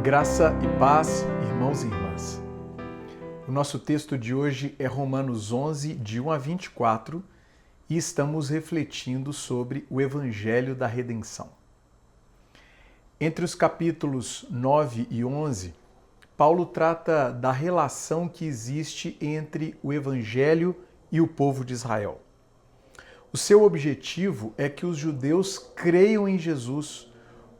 Graça e paz, irmãos e irmãs. O nosso texto de hoje é Romanos 11, de 1 a 24, e estamos refletindo sobre o Evangelho da Redenção. Entre os capítulos 9 e 11, Paulo trata da relação que existe entre o Evangelho e o povo de Israel. O seu objetivo é que os judeus creiam em Jesus,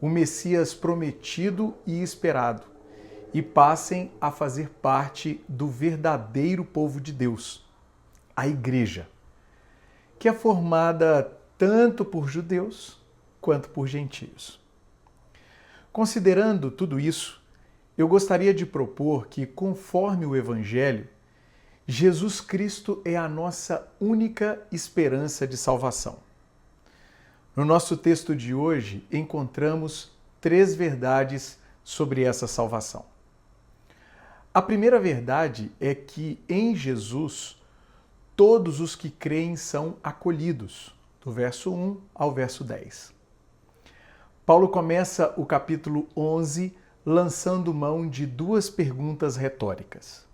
o Messias prometido e esperado, e passem a fazer parte do verdadeiro povo de Deus, a Igreja, que é formada tanto por judeus quanto por gentios. Considerando tudo isso, eu gostaria de propor que, conforme o Evangelho, Jesus Cristo é a nossa única esperança de salvação. No nosso texto de hoje, encontramos 3 verdades sobre essa salvação. A primeira verdade é que em Jesus, todos os que creem são acolhidos, do verso 1 ao verso 10. Paulo começa o capítulo 11 lançando mão de 2 perguntas retóricas.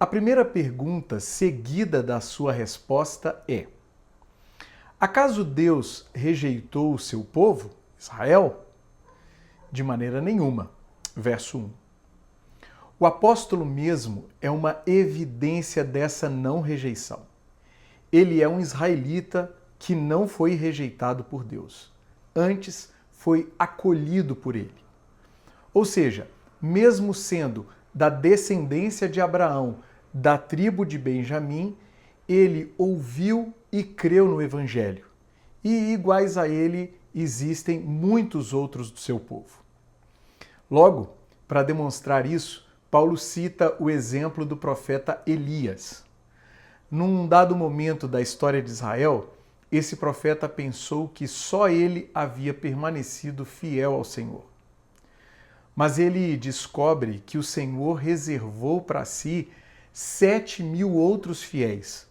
A primeira pergunta, seguida da sua resposta, é: acaso Deus rejeitou o seu povo, Israel? De maneira nenhuma. Verso 1. O apóstolo mesmo é uma evidência dessa não rejeição. Ele é um israelita que não foi rejeitado por Deus. Antes, foi acolhido por ele. Ou seja, mesmo sendo da descendência de Abraão, da tribo de Benjamim, ele ouviu e creu no Evangelho. E iguais a ele, existem muitos outros do seu povo. Logo, para demonstrar isso, Paulo cita o exemplo do profeta Elias. Num dado momento da história de Israel, esse profeta pensou que só ele havia permanecido fiel ao Senhor. Mas ele descobre que o Senhor reservou para si 7.000 outros fiéis,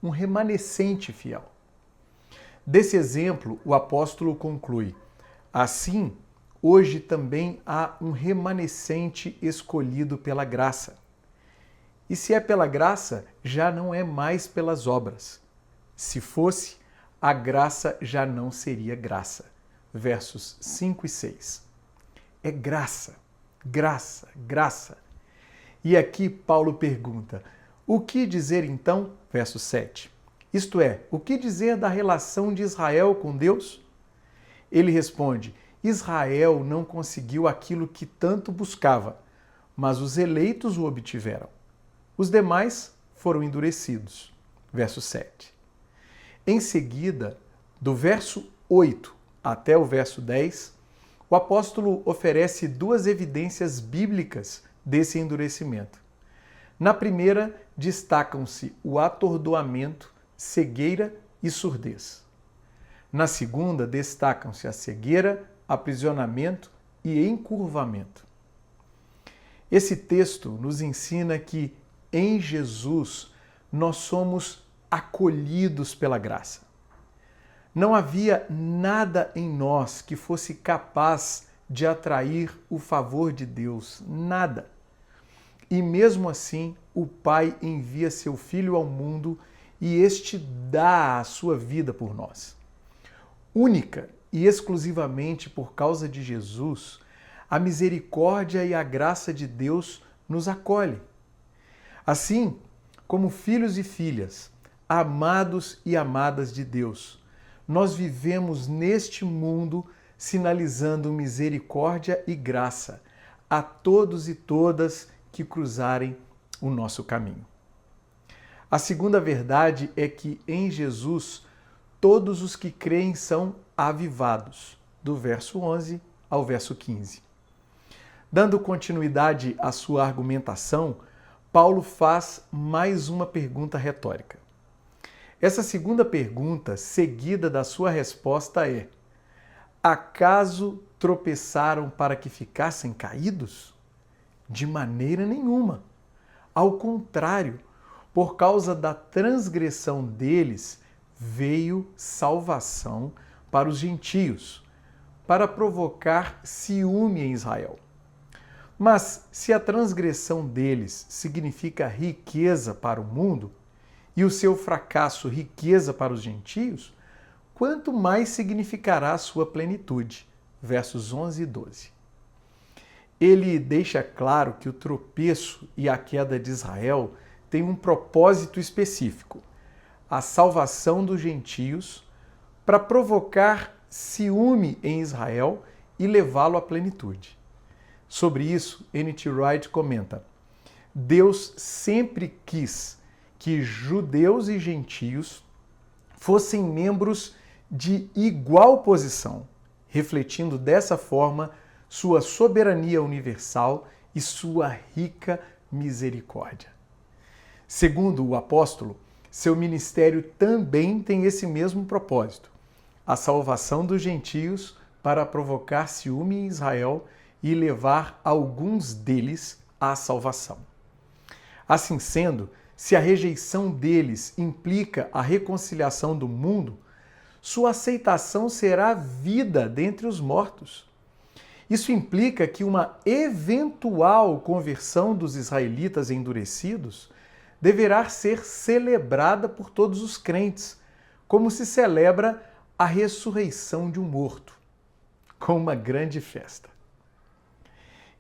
um remanescente fiel. Desse exemplo, o apóstolo conclui: assim, hoje também há um remanescente escolhido pela graça. E se é pela graça, já não é mais pelas obras. Se fosse, a graça já não seria graça. Versos 5 e 6. É graça, graça, graça. E aqui Paulo pergunta: o que dizer então? Verso 7. Isto é, o que dizer da relação de Israel com Deus? Ele responde: Israel não conseguiu aquilo que tanto buscava, mas os eleitos o obtiveram. Os demais foram endurecidos. Verso 7. Em seguida, do verso 8 até o verso 10, o apóstolo oferece 2 evidências bíblicas desse endurecimento. Na primeira, destacam-se o atordoamento, cegueira e surdez. Na segunda, destacam-se a cegueira, aprisionamento e encurvamento. Esse texto nos ensina que em Jesus nós somos acolhidos pela graça. Não havia nada em nós que fosse capaz de atrair o favor de Deus, nada. E mesmo assim, o Pai envia seu Filho ao mundo e este dá a sua vida por nós. Única e exclusivamente por causa de Jesus, a misericórdia e a graça de Deus nos acolhe. Assim, como filhos e filhas, amados e amadas de Deus, nós vivemos neste mundo sinalizando misericórdia e graça a todos e todas que cruzarem o nosso caminho. A segunda verdade é que em Jesus todos os que creem são avivados, do verso 11 ao verso 15. Dando continuidade à sua argumentação, Paulo faz mais uma pergunta retórica. Essa segunda pergunta, seguida da sua resposta, é: acaso tropeçaram para que ficassem caídos? De maneira nenhuma. Ao contrário, por causa da transgressão deles, veio salvação para os gentios, para provocar ciúme em Israel. Mas se a transgressão deles significa riqueza para o mundo, e o seu fracasso riqueza para os gentios, quanto mais significará a sua plenitude. Versos 11 e 12. Ele deixa claro que o tropeço e a queda de Israel têm um propósito específico, a salvação dos gentios, para provocar ciúme em Israel e levá-lo à plenitude. Sobre isso, N.T. Wright comenta: Deus sempre quis que judeus e gentios fossem membros de igual posição, refletindo dessa forma sua soberania universal e sua rica misericórdia. Segundo o apóstolo, seu ministério também tem esse mesmo propósito, a salvação dos gentios para provocar ciúme em Israel e levar alguns deles à salvação. Assim sendo, se a rejeição deles implica a reconciliação do mundo, sua aceitação será vida dentre os mortos. Isso implica que uma eventual conversão dos israelitas endurecidos deverá ser celebrada por todos os crentes, como se celebra a ressurreição de um morto, com uma grande festa.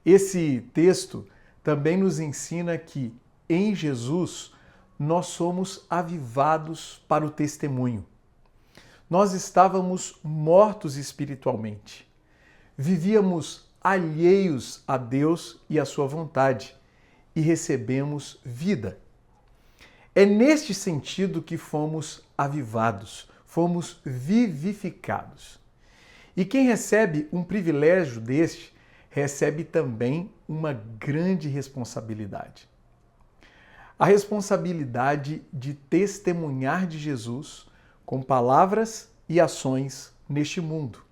Esse texto também nos ensina que, em Jesus, nós somos avivados para o testemunho. Nós estávamos mortos espiritualmente. Vivíamos alheios a Deus e à sua vontade e recebemos vida. É neste sentido que fomos avivados, fomos vivificados. E quem recebe um privilégio deste, recebe também uma grande responsabilidade. A responsabilidade de testemunhar de Jesus com palavras e ações neste mundo.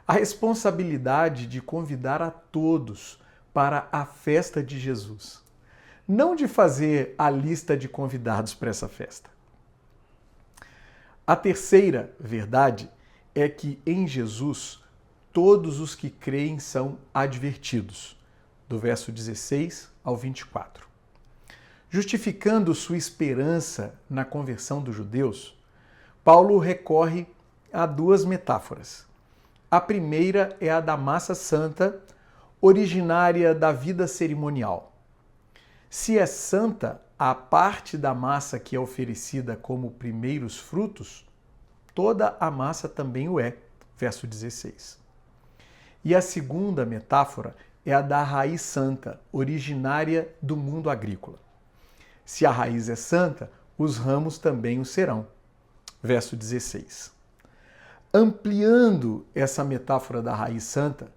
A responsabilidade de convidar a todos para a festa de Jesus. Não de fazer a lista de convidados para essa festa. A terceira verdade é que em Jesus todos os que creem são advertidos, do verso 16 ao 24. Justificando sua esperança na conversão dos judeus, Paulo recorre a duas metáforas. A primeira é a da massa santa, originária da vida cerimonial. Se é santa a parte da massa que é oferecida como primeiros frutos, toda a massa também o é. Verso 16. E a segunda metáfora é a da raiz santa, originária do mundo agrícola. Se a raiz é santa, os ramos também o serão. Verso 16. Ampliando essa metáfora da raiz santa,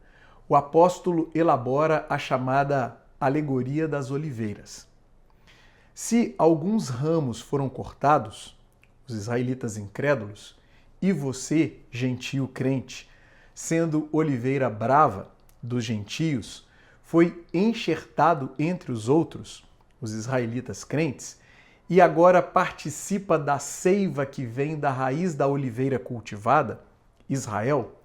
o apóstolo elabora a chamada alegoria das oliveiras. Se alguns ramos foram cortados, os israelitas incrédulos, e você, gentio crente, sendo oliveira brava dos gentios, foi enxertado entre os outros, os israelitas crentes, e agora participa da seiva que vem da raiz da oliveira cultivada, Israel,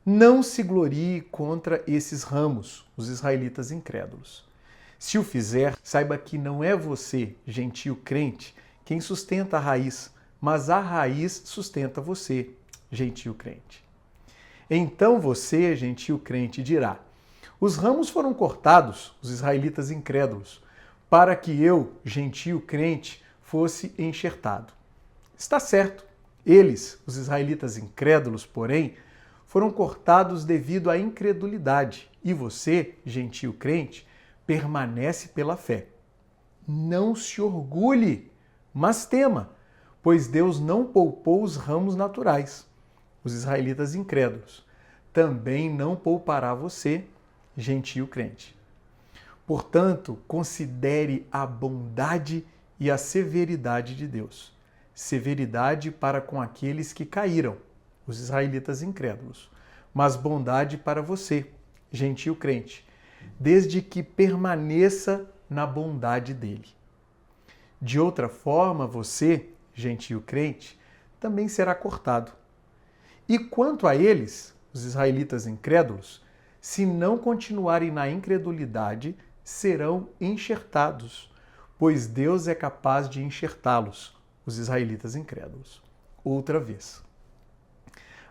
não se glorie contra esses ramos, os israelitas incrédulos. Se o fizer, saiba que não é você, gentio crente, quem sustenta a raiz, mas a raiz sustenta você, gentio crente. Então você, gentio crente, dirá: os ramos foram cortados, os israelitas incrédulos, para que eu, gentio crente, fosse enxertado. Está certo. Eles, os israelitas incrédulos, porém, foram cortados devido à incredulidade, e você, gentio crente, permanece pela fé. Não se orgulhe, mas tema, pois Deus não poupou os ramos naturais, os israelitas incrédulos. Também não poupará você, gentio crente. Portanto, considere a bondade e a severidade de Deus. Severidade para com aqueles que caíram, os israelitas incrédulos, mas bondade para você, gentio crente, desde que permaneça na bondade dele. De outra forma, você, gentio crente, também será cortado. E quanto a eles, os israelitas incrédulos, se não continuarem na incredulidade, serão enxertados, pois Deus é capaz de enxertá-los, os israelitas incrédulos, outra vez.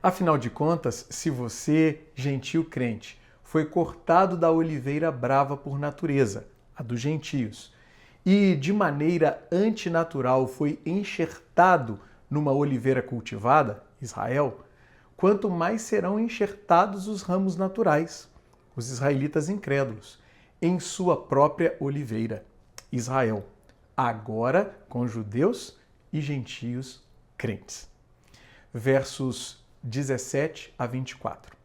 Afinal de contas, se você, gentil crente, foi cortado da oliveira brava por natureza, a dos gentios, e de maneira antinatural foi enxertado numa oliveira cultivada, Israel, quanto mais serão enxertados os ramos naturais, os israelitas incrédulos, em sua própria oliveira, Israel, agora com judeus e gentios crentes. Versos 17 a 24.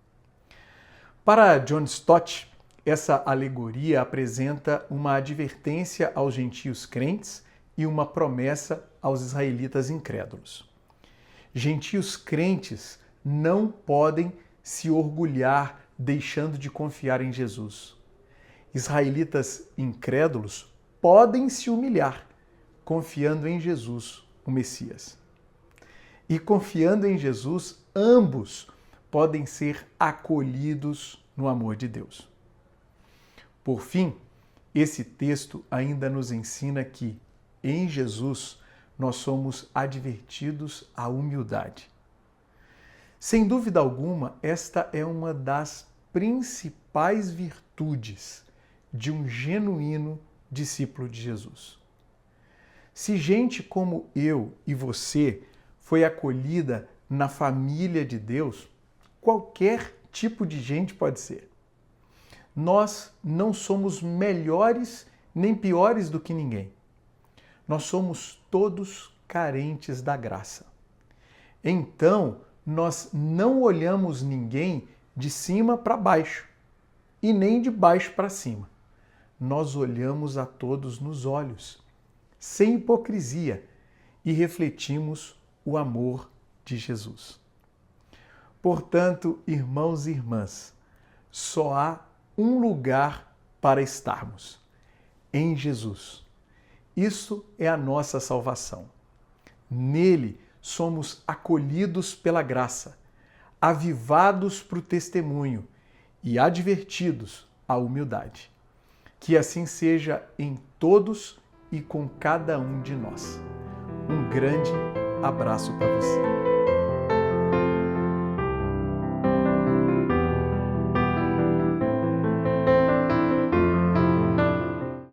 Para John Stott, essa alegoria apresenta uma advertência aos gentios crentes e uma promessa aos israelitas incrédulos. Gentios crentes não podem se orgulhar deixando de confiar em Jesus. Israelitas incrédulos podem se humilhar confiando em Jesus, o Messias. E confiando em Jesus, ambos podem ser acolhidos no amor de Deus. Por fim, esse texto ainda nos ensina que, em Jesus, nós somos advertidos à humildade. Sem dúvida alguma, esta é uma das principais virtudes de um genuíno discípulo de Jesus. Se gente como eu e você foi acolhida na família de Deus, qualquer tipo de gente pode ser. Nós não somos melhores nem piores do que ninguém. Nós somos todos carentes da graça. Então, nós não olhamos ninguém de cima para baixo e nem de baixo para cima. Nós olhamos a todos nos olhos, sem hipocrisia, e refletimos o amor de Jesus. Portanto, irmãos e irmãs, só há um lugar para estarmos: em Jesus. Isso é a nossa salvação. Nele somos acolhidos pela graça, avivados para o testemunho e advertidos à humildade. Que assim seja em todos e com cada um de nós. Um grande abraço para você.